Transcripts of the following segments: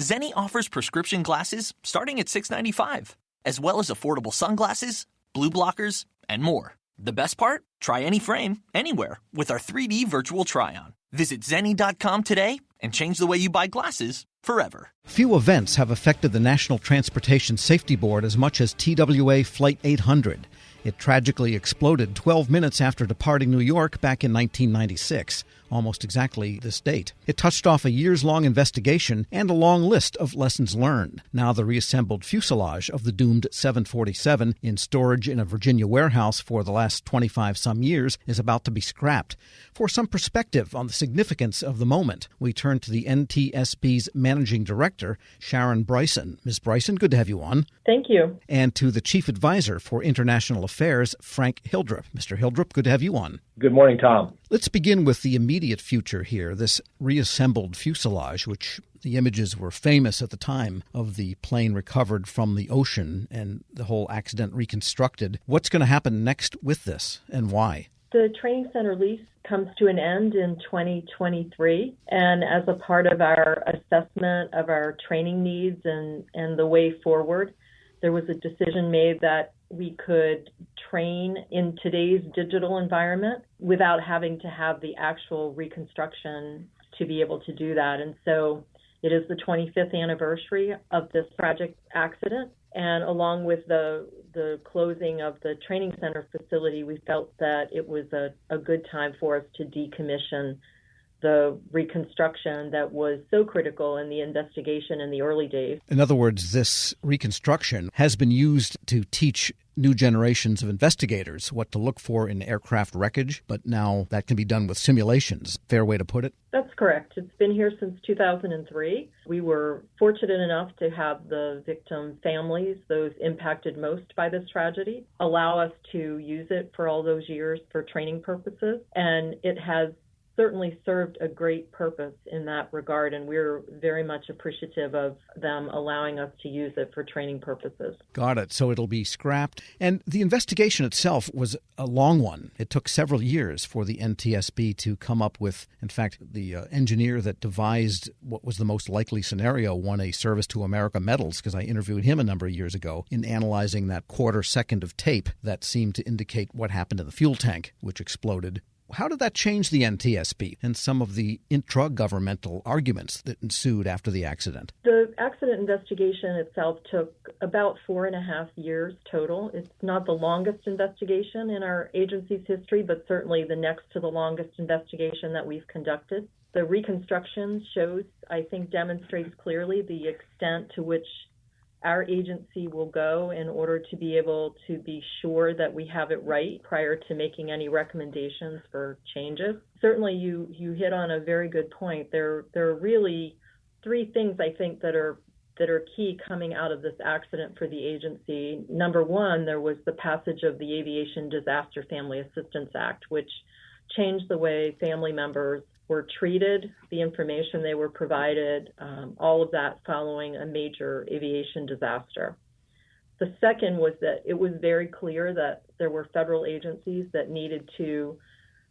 Zenni offers prescription glasses starting at $6.95, as well as affordable sunglasses, blue blockers, and more. The best part? Try any frame, anywhere, with our 3D virtual try-on. Visit Zenni.com today and change the way you buy glasses forever. Few events have affected the National Transportation Safety Board as much as TWA Flight 800. It tragically exploded 12 minutes after departing New York back in 1996, almost exactly this date. It touched off a years-long investigation and a long list of lessons learned. Now the reassembled fuselage of the doomed 747 in storage in a Virginia warehouse for the last 25-some years is about to be scrapped. For some perspective on the significance of the moment, we turn to the NTSB's Managing Director, Sharon Bryson. Ms. Bryson, good to have you on. Thank you. And to the Chief Advisor for International Affairs, Frank Hildrup. Mr. Hildrup, good to have you on. Good morning, Tom. Let's begin with the immediate future here, this reassembled fuselage, which the images were famous at the time of the plane recovered from the ocean and the whole accident reconstructed. What's going to happen next with this and why? The training center lease comes to an end in 2023, and as a part of our assessment of our training needs and the way forward, there was a decision made that we could train in today's digital environment without having to have the actual reconstruction to be able to do that. And so it is the 25th anniversary of this tragic accident. And along with the closing of the training center facility, we felt that it was a good time for us to decommission the reconstruction that was so critical in the investigation in the early days. In other words, this reconstruction has been used to teach new generations of investigators what to look for in aircraft wreckage, but now that can be done with simulations. Fair way to put it? That's correct. It's been here since 2003. We were fortunate enough to have the victim families, those impacted most by this tragedy, allow us to use it for all those years for training purposes, and it has certainly served a great purpose in that regard, and we're very much appreciative of them allowing us to use it for training purposes. Got it. So it'll be scrapped. And the investigation itself was a long one. It took several years for the NTSB to come up with, in fact, the engineer that devised what was the most likely scenario won a Service to America medals, because I interviewed him a number of years ago in analyzing that quarter second of tape that seemed to indicate what happened in the fuel tank, which exploded. How did that change the NTSB and some of the intra-governmental arguments that ensued after the accident? The accident investigation itself took about 4.5 years total. It's not the longest investigation in our agency's history, but certainly the next to the longest investigation that we've conducted. The reconstruction demonstrates clearly the extent to which our agency will go in order to be able to be sure that we have it right prior to making any recommendations for changes. Certainly, you hit on a very good point. There are really three things I think that are key coming out of this accident for the agency. Number one, there was the passage of the Aviation Disaster Family Assistance Act, which changed the way family members were treated, the information they were provided, all of that following a major aviation disaster. The second was that it was very clear that there were federal agencies that needed to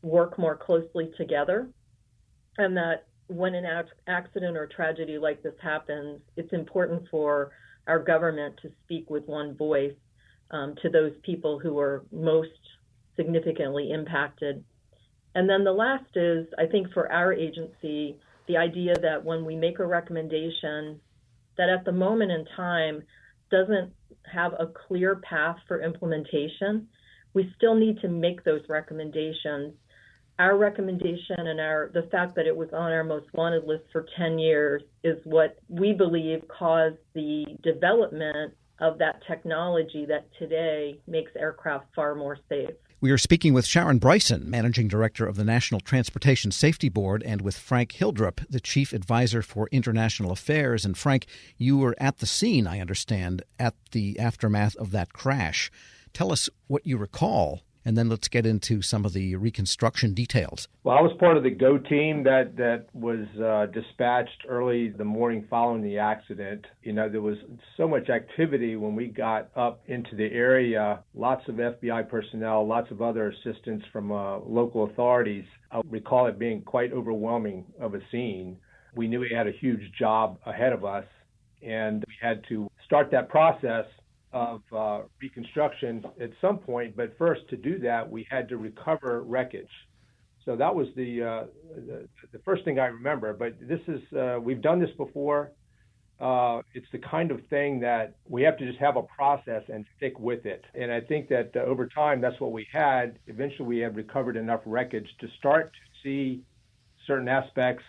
work more closely together, and that when an accident or tragedy like this happens, it's important for our government to speak with one voice to those people who are most significantly impacted. And then the last is, I think for our agency, the idea that when we make a recommendation that at the moment in time doesn't have a clear path for implementation, we still need to make those recommendations. Our recommendation and the fact that it was on our most wanted list for 10 years is what we believe caused the development of that technology that today makes aircraft far more safe. We are speaking with Sharon Bryson, Managing Director of the National Transportation Safety Board, and with Frank Hildrup, the Chief Advisor for International Affairs. And Frank, you were at the scene, I understand, at the aftermath of that crash. Tell us what you recall, and then let's get into some of the reconstruction details. Well, I was part of the GO team that was dispatched early the morning following the accident. There was so much activity when we got up into the area, lots of FBI personnel, lots of other assistance from local authorities. I recall it being quite overwhelming of a scene. We knew we had a huge job ahead of us. and we had to start that process of reconstruction at some point. But first, to do that, we had to recover wreckage. So that was the first thing I remember. But this is we've done this before. It's the kind of thing that we have to just have a process and stick with it. And I think that over time, that's what we had. Eventually, we had recovered enough wreckage to start to see certain aspects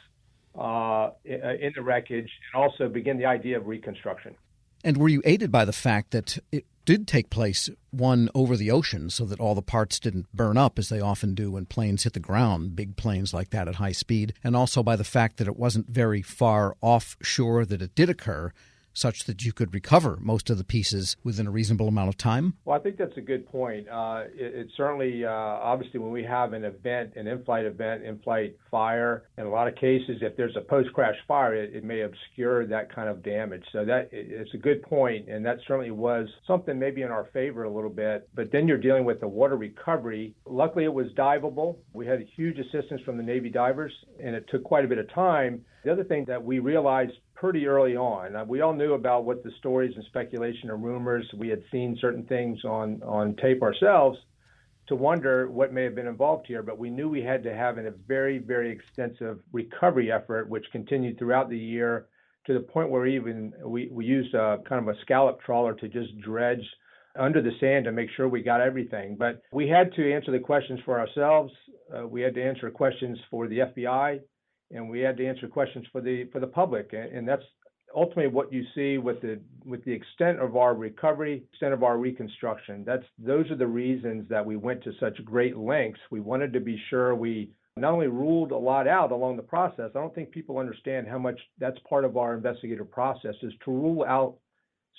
in the wreckage and also begin the idea of reconstruction. And were you aided by the fact that it did take place, one, over the ocean so that all the parts didn't burn up as they often do when planes hit the ground, big planes like that at high speed, and also by the fact that it wasn't very far offshore that it did occur, such that you could recover most of the pieces within a reasonable amount of time? Well, I think that's a good point. It certainly, obviously, when we have an event, an in-flight fire, in a lot of cases, if there's a post-crash fire, it may obscure that kind of damage. So that it's a good point, and that certainly was something maybe in our favor a little bit. But then you're dealing with the water recovery. Luckily, it was diveable. We had huge assistance from the Navy divers, and it took quite a bit of time. The other thing that we realized pretty early on, we all knew about what the stories and speculation and rumors. We had seen certain things on tape ourselves to wonder what may have been involved here, but we knew we had to have a very, very extensive recovery effort, which continued throughout the year to the point where even we used kind of a scallop trawler to just dredge under the sand to make sure we got everything. But we had to answer the questions for ourselves. We had to answer questions for the FBI. And we had to answer questions for the public, and that's ultimately what you see with the extent of our recovery, extent of our reconstruction. Those are the reasons that we went to such great lengths. We wanted to be sure we not only ruled a lot out along the process. I don't think people understand how much that's part of our investigative process, is to rule out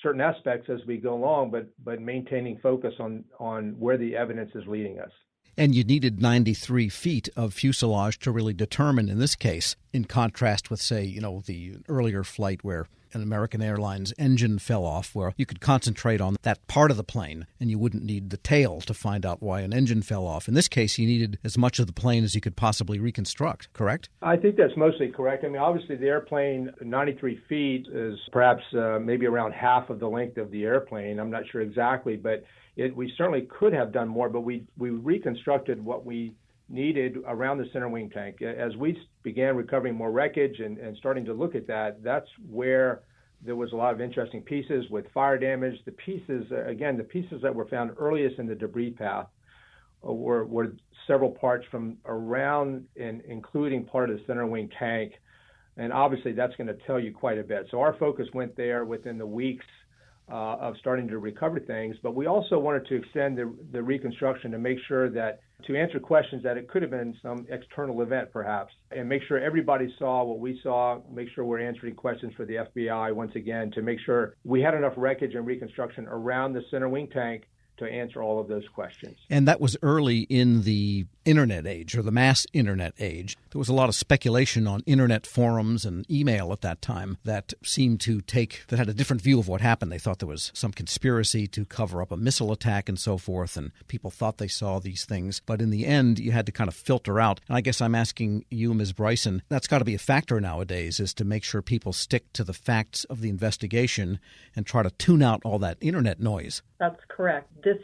certain aspects as we go along, but maintaining focus on where the evidence is leading us. And you needed 93 feet of fuselage to really determine, in this case, in contrast with, say, the earlier flight where an American Airlines engine fell off, where you could concentrate on that part of the plane and you wouldn't need the tail to find out why an engine fell off. In this case, you needed as much of the plane as you could possibly reconstruct, correct? I think that's mostly correct. I mean, obviously, the airplane, 93 feet, is perhaps maybe around half of the length of the airplane. I'm not sure exactly, but we certainly could have done more, but we reconstructed what we needed around the center wing tank. As we began recovering more wreckage and starting to look at that, that's where there was a lot of interesting pieces with fire damage. The pieces that were found earliest in the debris path were several parts from around and including part of the center wing tank. And obviously that's going to tell you quite a bit. So our focus went there within the weeks of starting to recover things, but we also wanted to extend the reconstruction to make sure that, to answer questions that it could have been some external event perhaps, and make sure everybody saw what we saw, make sure we're answering questions for the FBI once again, to make sure we had enough wreckage and reconstruction around the center wing tank to answer all of those questions. And that was early in the internet age, or the mass internet age. There was a lot of speculation on internet forums and email at that time that seemed to that had a different view of what happened. They thought there was some conspiracy to cover up a missile attack and so forth, and people thought they saw these things. But in the end, you had to kind of filter out. And I guess I'm asking you, Ms. Bryson, that's got to be a factor nowadays, is to make sure people stick to the facts of the investigation and try to tune out all that internet noise. That's correct. This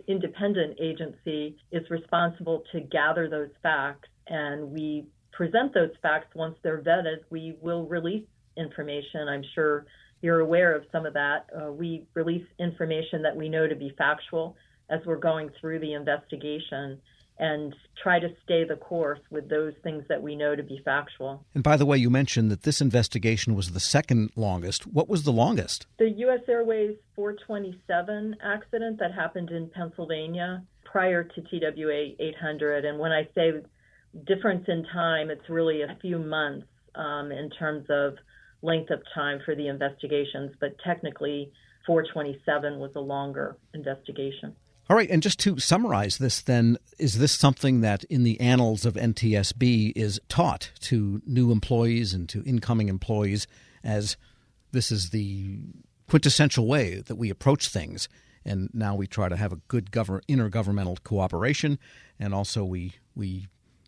independent agency, is responsible to gather those facts, and we present those facts once they're vetted. We will release information. I'm sure you're aware of some of that. We release information that we know to be factual as we're going through the investigation, and try to stay the course with those things that we know to be factual. And by the way, you mentioned that this investigation was the second longest. What was the longest? The U.S. Airways 427 accident that happened in Pennsylvania prior to TWA 800. And when I say difference in time, it's really a few months in terms of length of time for the investigations. But technically, 427 was a longer investigation. All right, and just to summarize this then, is this something that in the annals of NTSB is taught to new employees and to incoming employees, as this is the quintessential way that we approach things, and now we try to have a good intergovernmental cooperation, and also we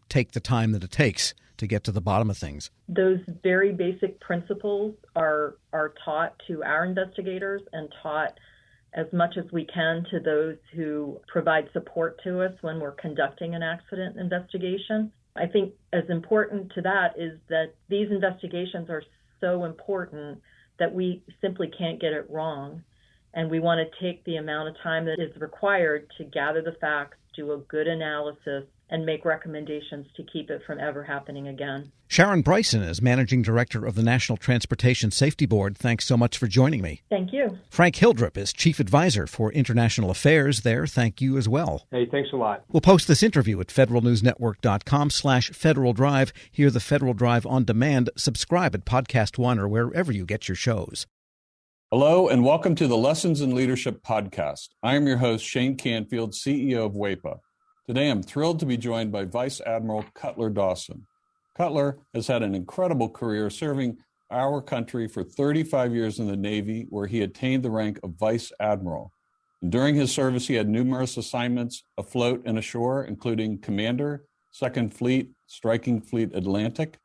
take the time that it takes to get to the bottom of things? Those very basic principles are taught to our investigators and taught as much as we can to those who provide support to us when we're conducting an accident investigation. I think as important to that is that these investigations are so important that we simply can't get it wrong. And we want to take the amount of time that is required to gather the facts, do a good analysis, and make recommendations to keep it from ever happening again. Sharon Bryson is Managing Director of the National Transportation Safety Board. Thanks so much for joining me. Thank you. Frank Hildrep is Chief Advisor for International Affairs there. Thank you as well. Hey, thanks a lot. We'll post this interview at federalnewsnetwork.com/Federal Drive. Hear the Federal Drive on demand. Subscribe at Podcast One or wherever you get your shows. Hello, and welcome to the Lessons in Leadership podcast. I am your host, Shane Canfield, CEO of WEPA. Today, I'm thrilled to be joined by Vice Admiral Cutler Dawson. Cutler has had an incredible career serving our country for 35 years in the Navy, where he attained the rank of Vice Admiral. And during his service, he had numerous assignments afloat and ashore, including Commander, 2nd Fleet, Striking Fleet Atlantic,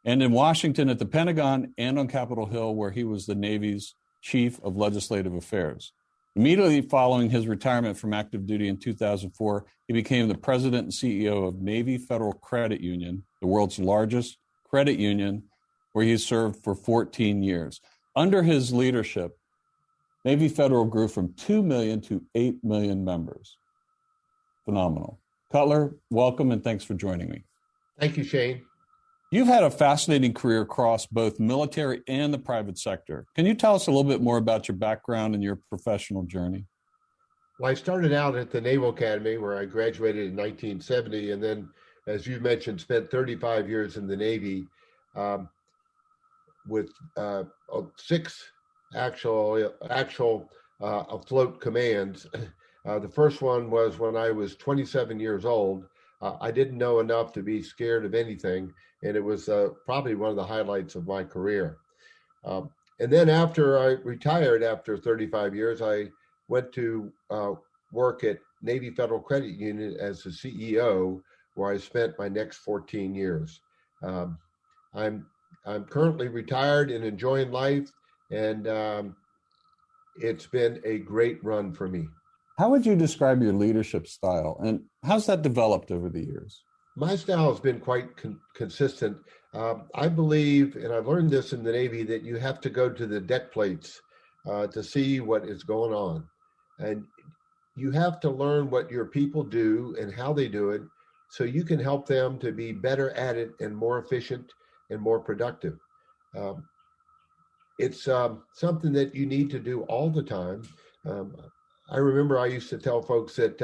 and in Washington at the Pentagon and on Capitol Hill, where he was the Navy's Chief of Legislative Affairs. Immediately following his retirement from active duty in 2004, he became the president and CEO of Navy Federal Credit Union, the world's largest credit union, where he served for 14 years. Under his leadership, Navy Federal grew from 2 million to 8 million members. Phenomenal. Cutler, welcome and thanks for joining me. Thank you, Shane. You've had a fascinating career across both military and the private sector. Can you tell us a little bit more about your background and your professional journey? Well, I started out at the Naval Academy, where I graduated in 1970, and then, as you mentioned, spent 35 years in the Navy with 6 actual afloat commands. The first one was when I was 27 years old. I didn't know enough to be scared of anything, and it was probably one of the highlights of my career. And then after I retired, after 35 years, I went to work at Navy Federal Credit Union as the CEO, where I spent my next 14 years. I'm currently retired and enjoying life, and it's been a great run for me. How would you describe your leadership style, and how's that developed over the years? My style has been quite consistent. I believe, and I've learned this in the Navy, that you have to go to the deck plates to see what is going on. And you have to learn what your people do and how they do it, so you can help them to be better at it and more efficient and more productive. It's something that you need to do all the time. I remember I used to tell folks that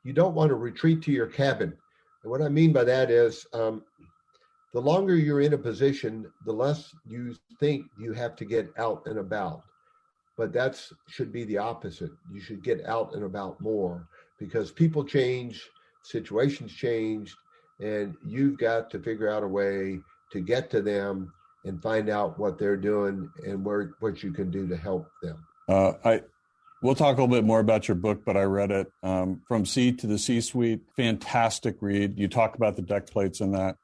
you don't want to retreat to your cabin. And what I mean by that is the longer you're in a position, the less you think you have to get out and about. But that should be the opposite. You should get out and about more, because people change, situations change, and you've got to figure out a way to get to them and find out what they're doing and what you can do to help them. We'll talk a little bit more about your book, but I read it, From Sea to the C-Suite. Fantastic read. You talk about the deck plates in that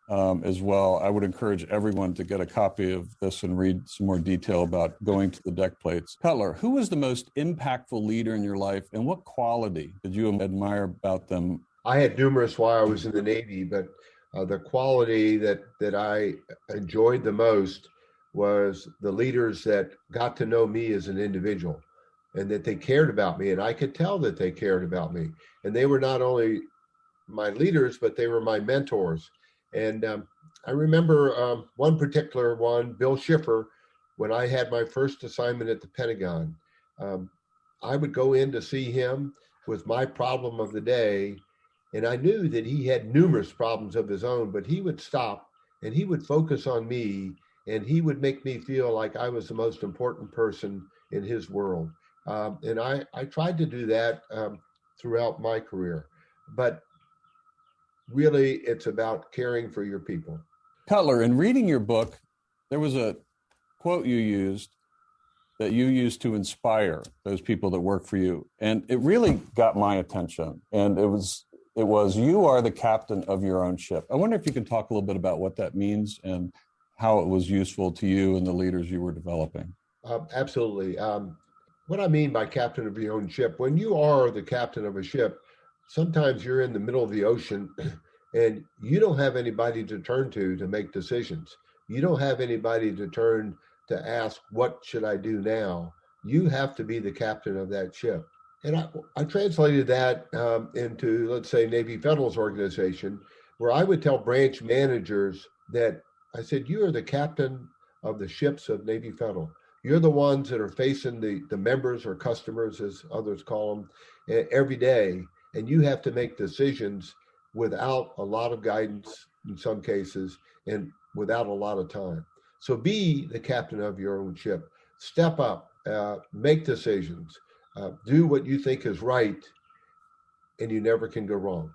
as well. I would encourage everyone to get a copy of this and read some more detail about going to the deck plates. Cutler, who was the most impactful leader in your life, and what quality did you admire about them? I had numerous while I was in the Navy, but the quality that I enjoyed the most was the leaders that got to know me as an individual, and that they cared about me, and I could tell that they cared about me. And they were not only my leaders, but they were my mentors. And I remember one particular one, Bill Schiffer, when I had my first assignment at the Pentagon. I would go in to see him with my problem of the day, and I knew that he had numerous problems of his own, but he would stop and he would focus on me, and he would make me feel like I was the most important person in his world. And I tried to do that throughout my career, but really it's about caring for your people. Cutler, in reading your book, there was a quote you used to inspire those people that work for you. And it really got my attention. And it was, you are the captain of your own ship. I wonder if you can talk a little bit about what that means and how it was useful to you and the leaders you were developing. Absolutely. What I mean by captain of your own ship, when you are the captain of a ship, sometimes you're in the middle of the ocean and you don't have anybody to turn to make decisions. You don't have anybody to turn to ask, what should I do now? You have to be the captain of that ship. And I translated that into, let's say, Navy Federal's organization, where I would tell branch managers that I said, you are the captain of the ships of Navy Federal. You're the ones that are facing the members or customers, as others call them, every day. And you have to make decisions without a lot of guidance in some cases and without a lot of time. So be the captain of your own ship. Step up, make decisions, do what you think is right, and you never can go wrong.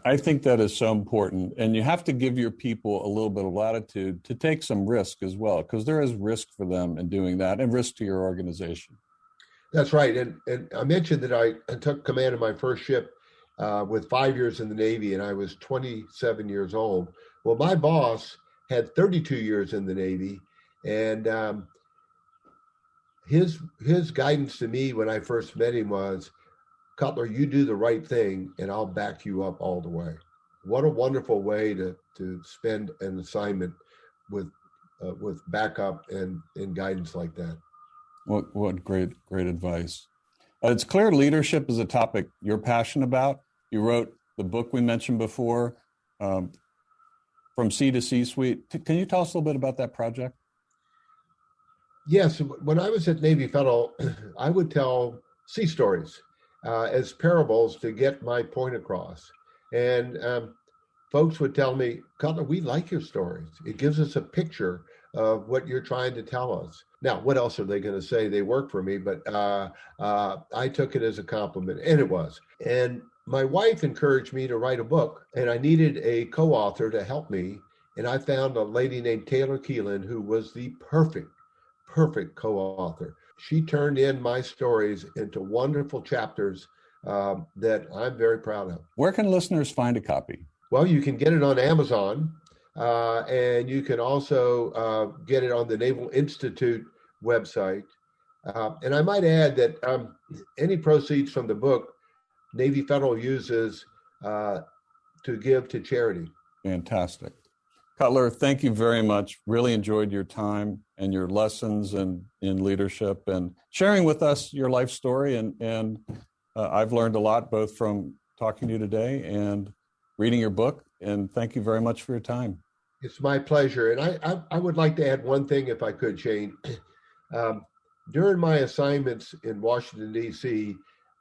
I think that is so important. And you have to give your people a little bit of latitude to take some risk as well, because there is risk for them in doing that and risk to your organization. That's right. And I mentioned that I took command of my first ship with 5 years in the Navy, and I was 27 years old. Well, my boss had 32 years in the Navy, and his guidance to me when I first met him was, Cutler, you do the right thing and I'll back you up all the way. What a wonderful way to spend an assignment with backup and guidance like that. What great advice. It's clear leadership is a topic you're passionate about. You wrote the book we mentioned before, From C to C-Suite. Can you tell us a little bit about that project? Yes, when I was at Navy Federal, I would tell sea stories as parables to get my point across. And folks would tell me, Cutler, we like your stories. It gives us a picture of what you're trying to tell us. Now, what else are they going to say? They work for me, but I took it as a compliment, and it was. And my wife encouraged me to write a book, and I needed a co-author to help me. And I found a lady named Taylor Keelan, who was the perfect co-author. She turned in my stories into wonderful chapters that I'm very proud of. Where can listeners find a copy? Well, you can get it on Amazon, and you can also get it on the Naval Institute website. And I might add that any proceeds from the book, Navy Federal uses to give to charity. Fantastic. Cutler, thank you very much. Really enjoyed your time and your lessons in leadership and sharing with us your life story. And I've learned a lot, both from talking to you today and reading your book. And thank you very much for your time. It's my pleasure. And I would like to add one thing, if I could, Shane. During my assignments in Washington, D.C.,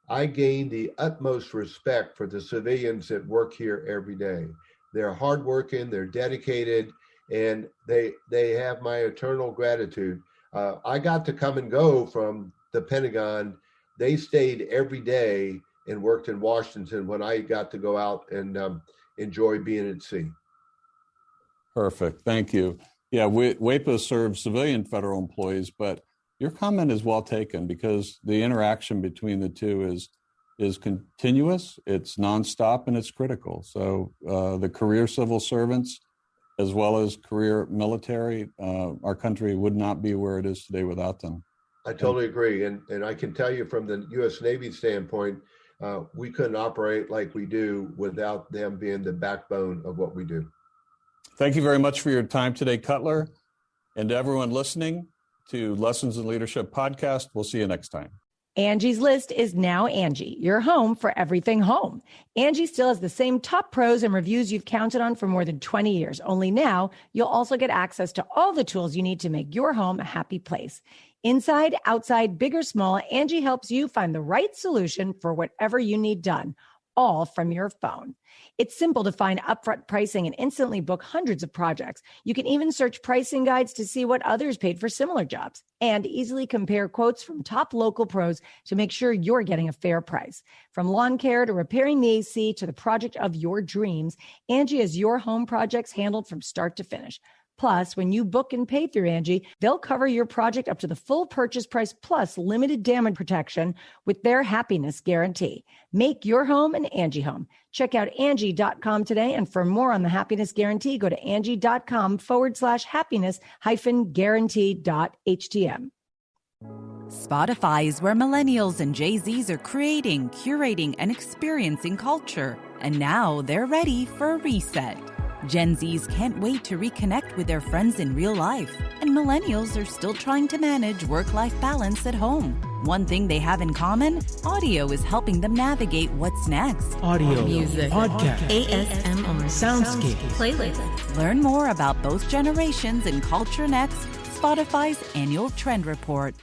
I gained the utmost respect for the civilians that work here every day. They're hardworking, they're dedicated, and they have my eternal gratitude. I got to come and go from the Pentagon. They stayed every day and worked in Washington when I got to go out and enjoy being at sea. Perfect. Thank you. Yeah, WEPA serves civilian federal employees, but your comment is well taken because the interaction between the two is continuous, it's nonstop, and it's critical. So the career civil servants, as well as career military, our country would not be where it is today without them. I totally agree. And I can tell you from the U.S. Navy standpoint, we couldn't operate like we do without them being the backbone of what we do. Thank you very much for your time today, Cutler. And to everyone listening to Lessons in Leadership podcast, we'll see you next time. Angie's List is now Angie, your home for everything home. Angie still has the same top pros and reviews you've counted on for more than 20 years. Only now, you'll also get access to all the tools you need to make your home a happy place. Inside, outside, big or small, Angie helps you find the right solution for whatever you need done, all from your phone. It's simple to find upfront pricing and instantly book hundreds of projects. You can even search pricing guides to see what others paid for similar jobs and easily compare quotes from top local pros to make sure you're getting a fair price. From lawn care to repairing the AC to the project of your dreams, Angie has your home projects handled from start to finish. Plus, when you book and pay through Angie, they'll cover your project up to the full purchase price plus limited damage protection with their happiness guarantee. Make your home an Angie home. Check out Angie.com today. And for more on the happiness guarantee, go to Angie.com/happiness-guarantee.htm. Spotify is where millennials and Gen Zs are creating, curating, and experiencing culture. And now they're ready for a reset. Gen Zs can't wait to reconnect with their friends in real life, and millennials are still trying to manage work-life balance at home. One thing they have in common, audio is helping them navigate what's next. Audio, music, podcast, ASMR, soundscape, playlist. Learn more about both generations in Culture Next, Spotify's annual trend report.